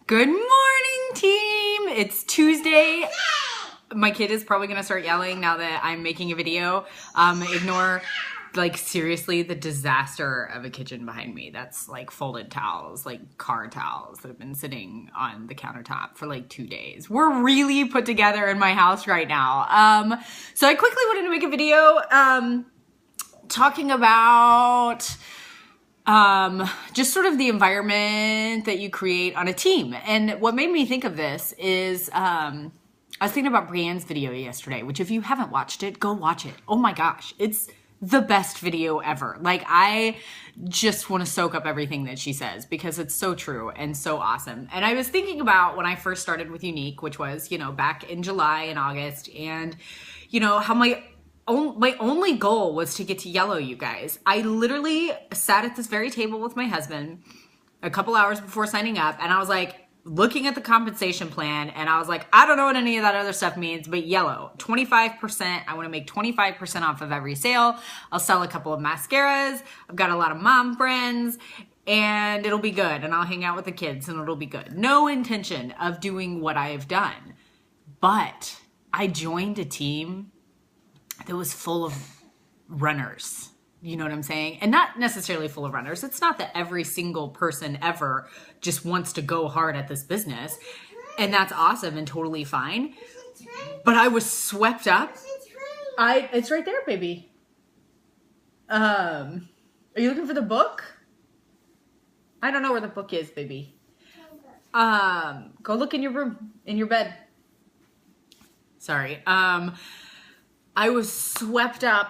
Good morning, team. It's Tuesday. My kid is probably going to start yelling now that I'm making a video. Ignore, like, seriously, the disaster of a kitchen behind me. That's like folded towels, like car towels that have been sitting on the countertop for like 2 days. We're really put together in my house right now. So I quickly wanted to make a video talking about just sort of the environment that you create on a team. And what made me think of this is, I was thinking about Brienne's video yesterday, which if you haven't watched it, go watch it. Oh my gosh, it's the best video ever. Like, I just want to soak up everything that she says because it's so true and so awesome. And I was thinking about when I first started with Younique, which was, back in July and August, and, how my only goal was to get to yellow, you guys. I literally sat at this very table with my husband a couple hours before signing up, and I was like, looking at the compensation plan, and I was like, I don't know what any of that other stuff means, but yellow, 25%. I want to make 25% off of every sale. I'll sell a couple of mascaras. I've got a lot of mom friends, and it'll be good, and I'll hang out with the kids, and it'll be good. No intention of doing what I've done, but I joined a team that was full of runners. You know what I'm saying? And not necessarily full of runners. It's not that every single person ever just wants to go hard at this business. And that's awesome and totally fine. But I was swept up. It's right there, baby. Are you looking for the book? I don't know where the book is, baby. Go look in your room, in your bed. Sorry. I was swept up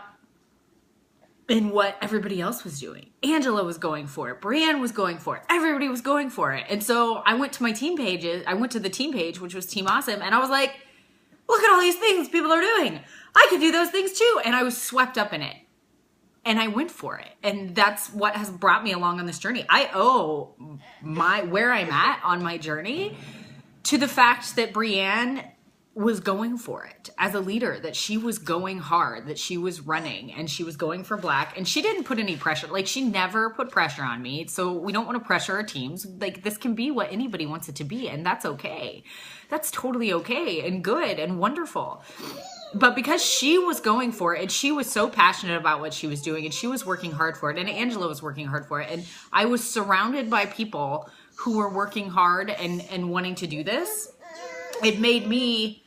in what everybody else was doing. Angela was going for it. Brienne was going for it. Everybody was going for it. And so I went to my team pages. I went to the team page, which was Team Awesome. And I was like, look at all these things people are doing. I could do those things too. And I was swept up in it. And I went for it. And that's what has brought me along on this journey. I owe where I'm at on my journey to the fact that Brienne was going for it as a leader, that she was going hard, that she was running, and she was going for black, and she didn't put any pressure. Like, she never put pressure on me. So we don't want to pressure our teams. Like, this can be what anybody wants it to be, and that's okay. That's totally okay and good and wonderful. But because she was going for it, and she was so passionate about what she was doing, and she was working hard for it, and Angela was working hard for it, and I was surrounded by people who were working hard and wanting to do this, it made me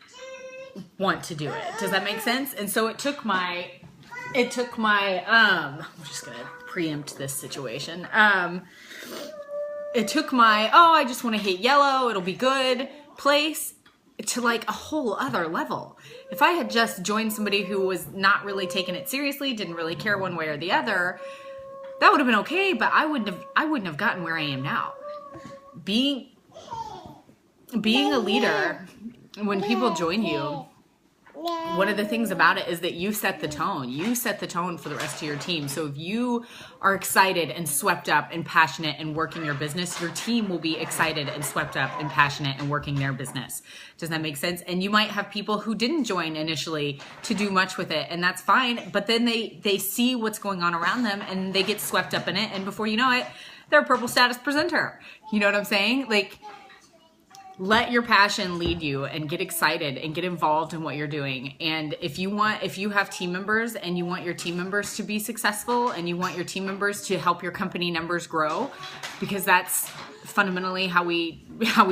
want to do it. Does that make sense? And so it took my I'm just gonna preempt this situation. It took my, I just want to hit yellow, it'll be good place, to like a whole other level. If I had just joined somebody who was not really taking it seriously, didn't really care one way or the other, that would have been okay, but I wouldn't have gotten where I am now. Being a leader, when people join you, one of the things about it is that you set the tone. You set the tone for the rest of your team. So if you are excited and swept up and passionate and working your business, your team will be excited and swept up and passionate and working their business. Does that make sense? And you might have people who didn't join initially to do much with it, and that's fine. But then they see what's going on around them and they get swept up in it. And before you know it, they're a purple status presenter. You know what I'm saying? Like, let your passion lead you and get excited and get involved in what you're doing. And if you have team members and you want your team members to be successful and you want your team members to help your company numbers grow, because that's fundamentally how we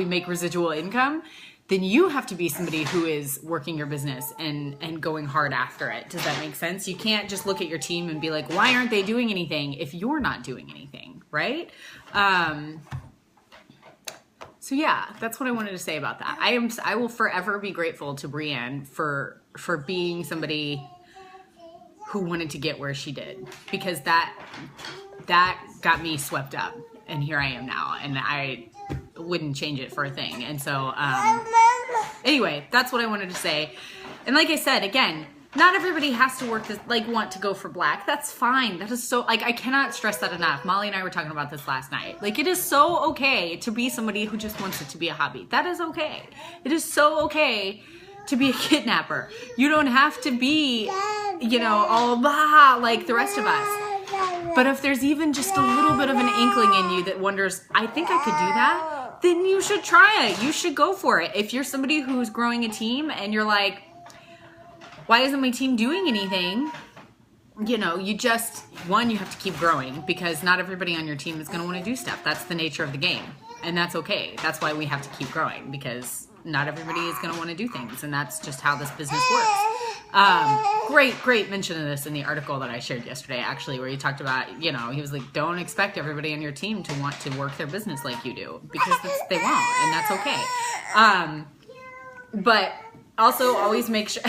make residual income, then you have to be somebody who is working your business and going hard after it. Does that make sense? You can't just look at your team and be like, why aren't they doing anything if you're not doing anything, right? So yeah, that's what I wanted to say about that. I will forever be grateful to Brienne for being somebody who wanted to get where she did, because that got me swept up, and here I am now, and I wouldn't change it for a thing. And so anyway, that's what I wanted to say. And like I said, again, not everybody has to work this, like, want to go for black. That's fine. That is so, like, I cannot stress that enough. Molly and I were talking about this last night. Like, it is so okay to be somebody who just wants it to be a hobby. That is okay. It is so okay to be a kidnapper. You don't have to be, all blah like the rest of us. But if there's even just a little bit of an inkling in you that wonders, I think I could do that, then you should try it. You should go for it. If you're somebody who's growing a team and you're like, why isn't my team doing anything? You know, you just, one, you have to keep growing because not everybody on your team is going to want to do stuff. That's the nature of the game. And that's okay. That's why we have to keep growing because not everybody is going to want to do things. And that's just how this business works. Great mention of this in the article that I shared yesterday, actually, where he talked about, you know, he was like, don't expect everybody on your team to want to work their business like you do because they won't. And that's okay. But also always make sure...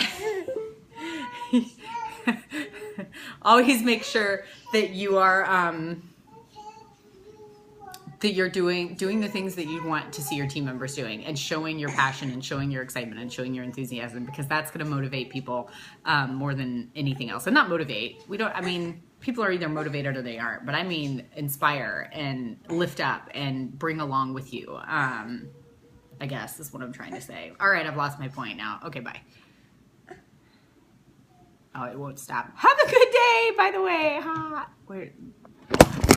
always make sure that you are that you're doing the things that you want to see your team members doing and showing your passion and showing your excitement and showing your enthusiasm, because that's going to motivate people more than anything else. And not motivate, people are either motivated or they aren't, but I mean inspire and lift up and bring along with you, I guess is what I'm trying to say. All right, I've lost my point now. Okay, bye. Oh, it won't stop. Have a good day, by the way. Where?